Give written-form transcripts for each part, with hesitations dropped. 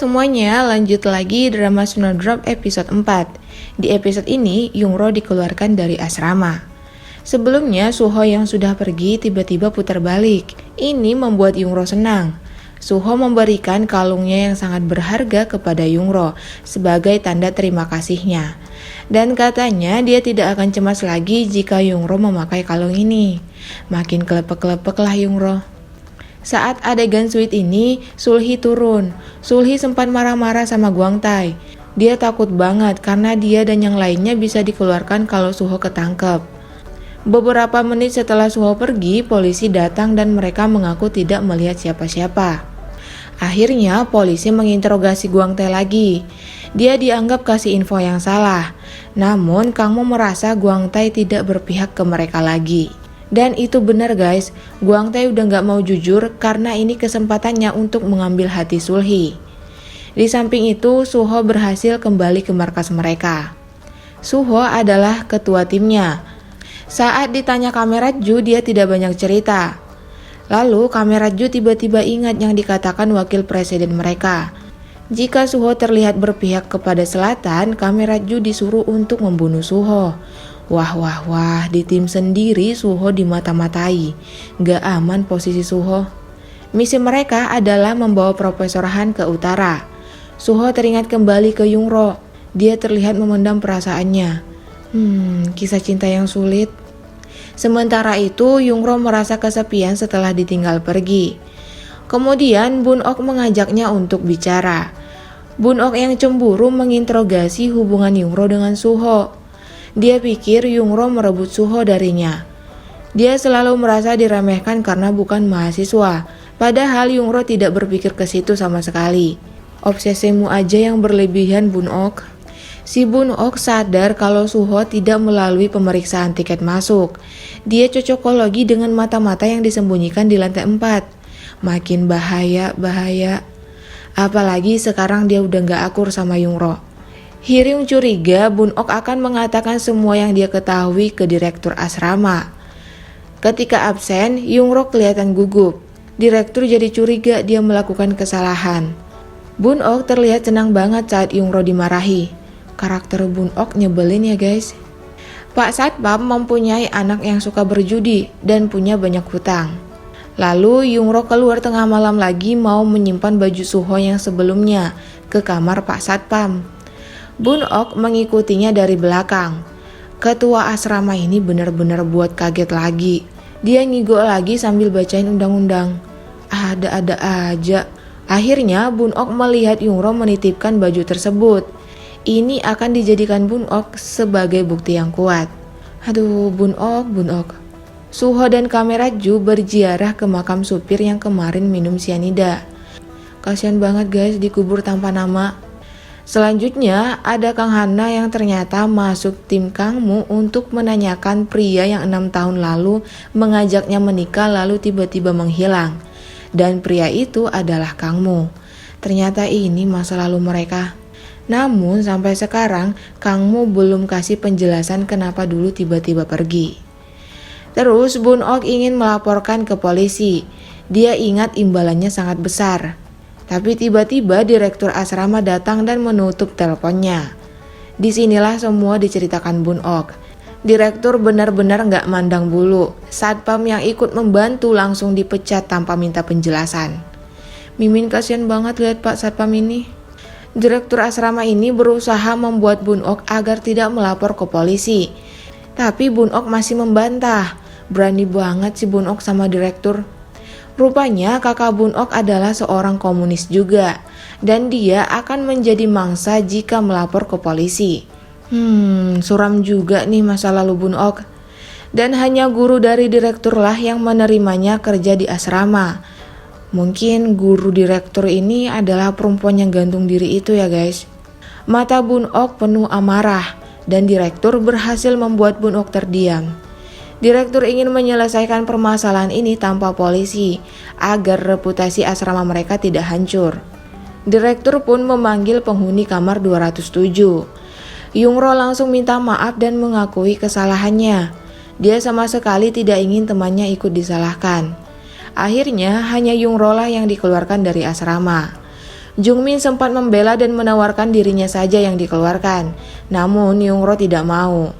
semuanya, lanjut lagi drama Snowdrop episode 4. Di episode ini, Yungro dikeluarkan dari asrama. Sebelumnya, Suho yang sudah pergi tiba-tiba putar balik. Ini membuat Yungro senang. Suho memberikan kalungnya yang sangat berharga kepada Yungro sebagai tanda terima kasihnya. Dan katanya dia tidak akan cemas lagi jika Yungro memakai kalung ini. Makin kelepek-kelepek lah Yungro. Saat adegan sweet ini, Sulhi turun. Sulhi sempat marah-marah sama Guangtai. Dia takut banget karena dia dan yang lainnya bisa dikeluarkan kalau Suho ketangkep. Beberapa menit setelah Suho pergi, polisi datang dan mereka mengaku tidak melihat siapa-siapa. Akhirnya, polisi menginterogasi Guangtai lagi. Dia dianggap kasih info yang salah. Namun, Kangmo merasa Guangtai tidak berpihak ke mereka lagi. Dan itu benar guys, Guangtai udah gak mau jujur karena ini kesempatannya untuk mengambil hati Sulhi. Di samping itu, Suho berhasil kembali ke markas mereka. Suho adalah ketua timnya. Saat ditanya Kameraju, dia tidak banyak cerita. Lalu Kameraju tiba-tiba ingat yang dikatakan wakil presiden mereka. Jika Suho terlihat berpihak kepada selatan, Kameraju disuruh untuk membunuh Suho. Wah, di tim sendiri Suho dimata-matai. Gak aman posisi Suho. Misi mereka adalah membawa Profesor Han ke utara. Suho teringat kembali ke Yungro. Dia terlihat memendam perasaannya. Kisah cinta yang sulit. Sementara itu, Yungro merasa kesepian setelah ditinggal pergi. Kemudian Bun Ok mengajaknya untuk bicara. Bun Ok yang cemburu menginterogasi hubungan Yungro dengan Suho. Dia pikir Yungro merebut Suho darinya. Dia selalu merasa diremehkan karena bukan mahasiswa. Padahal Yungro tidak berpikir ke situ sama sekali. Obsesimu aja yang berlebihan Bun Ok. Si Bun Ok sadar kalau Suho tidak melalui pemeriksaan tiket masuk. Dia cocokologi dengan mata-mata yang disembunyikan di lantai 4. Makin bahaya. Apalagi sekarang dia udah gak akur sama Yungro. Hyryung curiga Bun Ok akan mengatakan semua yang dia ketahui ke direktur asrama. Ketika absen, Yungro kelihatan gugup. Direktur jadi curiga dia melakukan kesalahan. Bun Ok terlihat senang banget saat Yungro dimarahi. Karakter Bun Ok nyebelin ya guys. Pak Satpam mempunyai anak yang suka berjudi dan punya banyak hutang. Lalu Yungro keluar tengah malam lagi mau menyimpan baju Suho yang sebelumnya ke kamar Pak Satpam. Bun Ok mengikutinya dari belakang. Ketua asrama ini benar-benar buat kaget lagi. Dia ngigo lagi sambil bacain undang-undang. Ada-ada aja. Akhirnya Bun Ok melihat Yungro menitipkan baju tersebut. Ini akan dijadikan Bun Ok sebagai bukti yang kuat. Aduh, Bun Ok. Suho dan Kameraju berziarah ke makam supir yang kemarin minum sianida. Kasian banget guys, dikubur tanpa nama. Selanjutnya ada Kang Hana yang ternyata masuk tim Kangmu untuk menanyakan pria yang 6 tahun lalu mengajaknya menikah lalu tiba-tiba menghilang. Dan pria itu adalah Kangmu. Ternyata ini masa lalu mereka. Namun sampai sekarang Kangmu belum kasih penjelasan kenapa dulu tiba-tiba pergi. Terus Bun Ok ingin melaporkan ke polisi. Dia ingat imbalannya sangat besar. Tapi tiba-tiba direktur asrama datang dan menutup teleponnya. Disinilah semua diceritakan Bun Ok. Direktur benar-benar gak mandang bulu. Satpam yang ikut membantu langsung dipecat tanpa minta penjelasan. Mimin kasihan banget lihat Pak Satpam ini. Direktur asrama ini berusaha membuat Bun Ok agar tidak melapor ke polisi. Tapi Bun Ok masih membantah. Berani banget si Bun Ok sama direktur. Rupanya kakak Bun Ok adalah seorang komunis juga. Dan dia akan menjadi mangsa jika melapor ke polisi. Suram juga nih masa lalu Bun Ok. Dan hanya guru dari direkturlah yang menerimanya kerja di asrama. Mungkin guru direktur ini adalah perempuan yang gantung diri itu ya guys. Mata Bun Ok penuh amarah dan direktur berhasil membuat Bun Ok terdiam. Direktur ingin menyelesaikan permasalahan ini tanpa polisi agar reputasi asrama mereka tidak hancur. Direktur pun memanggil penghuni kamar 207. Yungro langsung minta maaf dan mengakui kesalahannya. Dia sama sekali tidak ingin temannya ikut disalahkan. Akhirnya hanya Yungro lah yang dikeluarkan dari asrama. Jungmin sempat membela dan menawarkan dirinya saja yang dikeluarkan, namun Yungro tidak mau.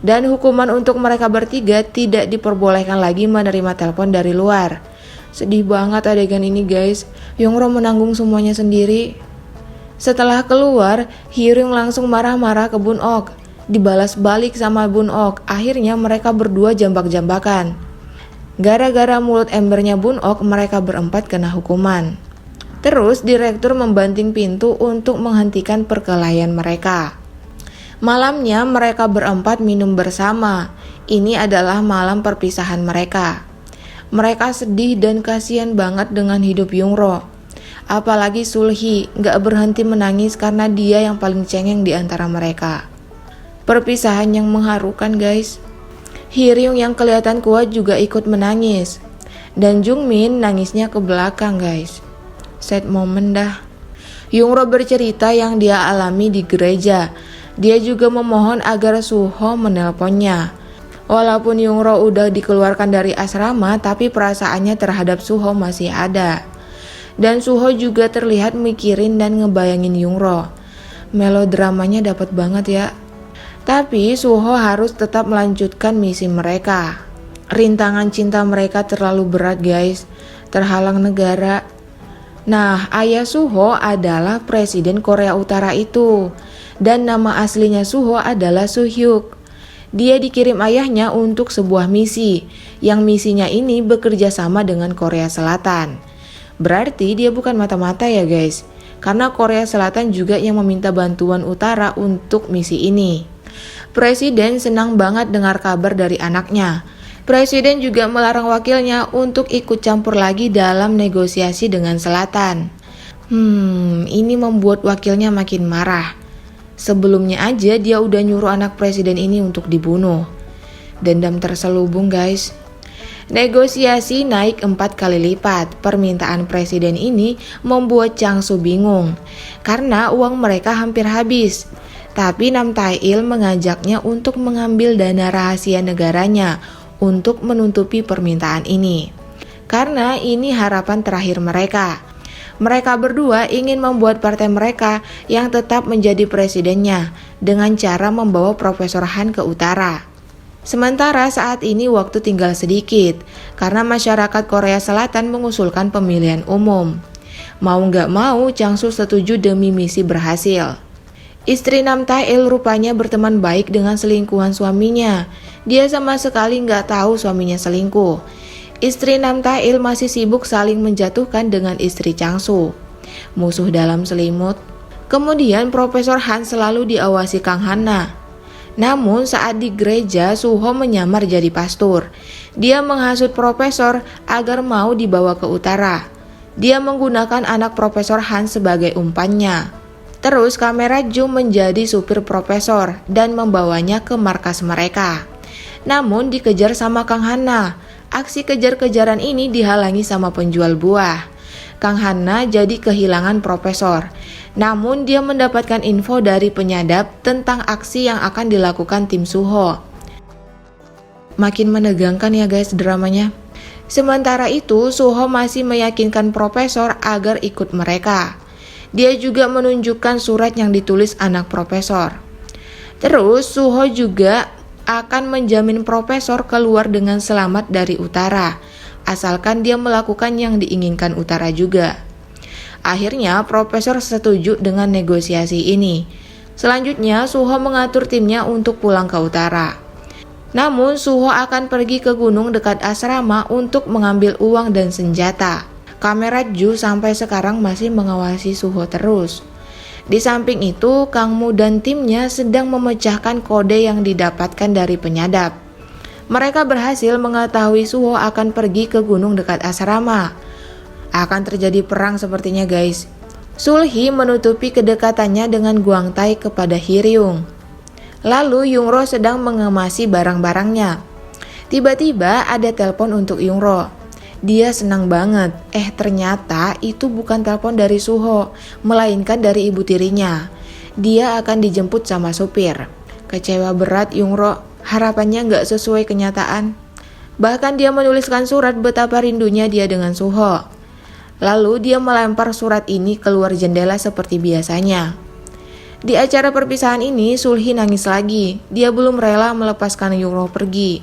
Dan hukuman untuk mereka bertiga tidak diperbolehkan lagi menerima telepon dari luar. Sedih banget adegan ini guys, Yungro menanggung semuanya sendiri. Setelah keluar, Hye-ryung langsung marah-marah ke Bun-ok. Dibalas balik sama Bun-ok, akhirnya mereka berdua jambak-jambakan. Gara-gara mulut embernya Bun-ok, mereka berempat kena hukuman. Terus direktur membanting pintu untuk menghentikan perkelahian mereka. Malamnya mereka berempat minum bersama. Ini adalah malam perpisahan mereka. Mereka sedih dan kasihan banget dengan hidup Yungro. Apalagi Sul-hee gak berhenti menangis karena dia yang paling cengeng di antara mereka. Perpisahan yang mengharukan guys. Hye-ryung yang kelihatan kuat juga ikut menangis. Dan Jungmin nangisnya ke belakang guys. Sad moment dah. Yungro bercerita yang dia alami di gereja. Dia juga memohon agar Suho menelponnya. Walaupun Yungro udah dikeluarkan dari asrama, tapi perasaannya terhadap Suho masih ada. Dan Suho juga terlihat mikirin dan ngebayangin Yungro. Melodramanya dapat banget ya. Tapi Suho harus tetap melanjutkan misi mereka. Rintangan cinta mereka terlalu berat guys. Terhalang negara. Nah, ayah Suho adalah presiden Korea Utara itu. Dan nama aslinya Suho adalah Soo-hyuk. Dia dikirim ayahnya untuk sebuah misi, yang misinya ini bekerja sama dengan Korea Selatan. Berarti dia bukan mata-mata ya guys, karena Korea Selatan juga yang meminta bantuan Utara untuk misi ini. Presiden senang banget dengar kabar dari anaknya. Presiden juga melarang wakilnya untuk ikut campur lagi dalam negosiasi dengan Selatan. Ini membuat wakilnya makin marah. Sebelumnya aja dia udah nyuruh anak presiden ini untuk dibunuh. Dendam terselubung guys. Negosiasi naik 4 kali lipat. Permintaan presiden ini membuat Chang-soo bingung karena uang mereka hampir habis. Tapi Nam Tae-il mengajaknya untuk mengambil dana rahasia negaranya untuk menutupi permintaan ini. Karena ini harapan terakhir mereka. Mereka berdua ingin membuat partai mereka yang tetap menjadi presidennya dengan cara membawa Profesor Han ke utara. Sementara saat ini waktu tinggal sedikit karena masyarakat Korea Selatan mengusulkan pemilihan umum. Mau gak mau Chang-soo setuju demi misi berhasil. Istri Nam Tae-il rupanya berteman baik dengan selingkuhan suaminya. Dia sama sekali gak tahu suaminya selingkuh. Istri Nam Tae-il masih sibuk saling menjatuhkan dengan istri Chang-soo. Musuh dalam selimut. Kemudian Profesor Han selalu diawasi Kang Han-na. Namun saat di gereja Suho menyamar jadi pastor. Dia menghasut Profesor agar mau dibawa ke utara. Dia menggunakan anak Profesor Han sebagai umpannya. Terus kamera zoom menjadi supir Profesor dan membawanya ke markas mereka. Namun dikejar sama Kang Han-na. Aksi kejar-kejaran ini dihalangi sama penjual buah. Kang Han-na jadi kehilangan Profesor. Namun dia mendapatkan info dari penyadap tentang aksi yang akan dilakukan tim Suho. Makin menegangkan ya guys dramanya. Sementara itu Suho masih meyakinkan Profesor agar ikut mereka. Dia juga menunjukkan surat yang ditulis anak Profesor. Terus Suho juga akan menjamin Profesor keluar dengan selamat dari utara, asalkan dia melakukan yang diinginkan utara juga. Akhirnya Profesor setuju dengan negosiasi ini. Selanjutnya Suho mengatur timnya untuk pulang ke utara. Namun Suho akan pergi ke gunung dekat asrama untuk mengambil uang dan senjata. Kamera Ju sampai sekarang masih mengawasi Suho terus. Di samping itu, Kang Mu dan timnya sedang memecahkan kode yang didapatkan dari penyadap. Mereka berhasil mengetahui Suho akan pergi ke gunung dekat asrama. Akan terjadi perang sepertinya guys. Sul-hee menutupi kedekatannya dengan Gwang Tae kepada Hye-ryung. Lalu Yungro sedang mengemasi barang-barangnya. Tiba-tiba ada telepon untuk Yungro. Dia senang banget, ternyata itu bukan telepon dari Suho, melainkan dari ibu tirinya. Dia akan dijemput sama supir. Kecewa berat Yungro, harapannya gak sesuai kenyataan. Bahkan dia menuliskan surat betapa rindunya dia dengan Suho. Lalu dia melempar surat ini keluar jendela seperti biasanya. Di acara perpisahan ini, Sulhi nangis lagi. Dia belum rela melepaskan Yungro pergi.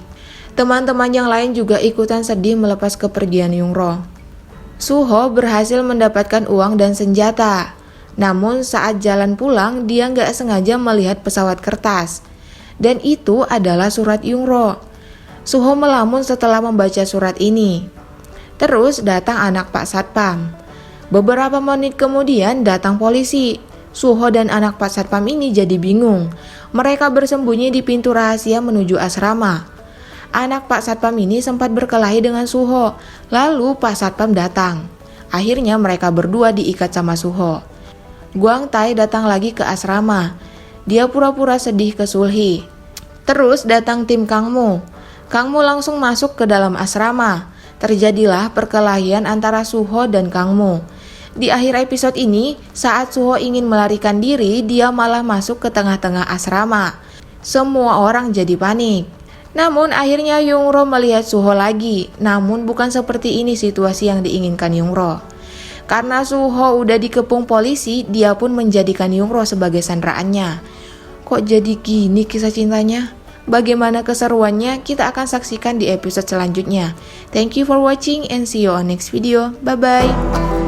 Teman-teman yang lain juga ikutan sedih melepas kepergian Yungro. Suho berhasil mendapatkan uang dan senjata. Namun saat jalan pulang, dia nggak sengaja melihat pesawat kertas. Dan itu adalah surat Yungro. Suho melamun setelah membaca surat ini. Terus datang anak Pak Satpam. Beberapa menit kemudian datang polisi. Suho dan anak Pak Satpam ini jadi bingung. Mereka bersembunyi di pintu rahasia menuju asrama. Anak Pak Satpam ini sempat berkelahi dengan Suho. Lalu Pak Satpam datang. Akhirnya mereka berdua diikat sama Suho. Guang Tai datang lagi ke asrama. Dia pura-pura sedih ke Sulhi. Terus datang tim Kang Mu. Kang Mu langsung masuk ke dalam asrama. Terjadilah perkelahian antara Suho dan Kang Mu. Di akhir episode ini, saat Suho ingin melarikan diri, dia malah masuk ke tengah-tengah asrama. Semua orang jadi panik. Namun akhirnya Yungro melihat Suho lagi. Namun bukan seperti ini situasi yang diinginkan Yungro. Karena Suho udah dikepung polisi, dia pun menjadikan Yungro sebagai sandraannya. Kok jadi gini kisah cintanya? Bagaimana keseruannya kita akan saksikan di episode selanjutnya. Thank you for watching and see you on next video. Bye bye.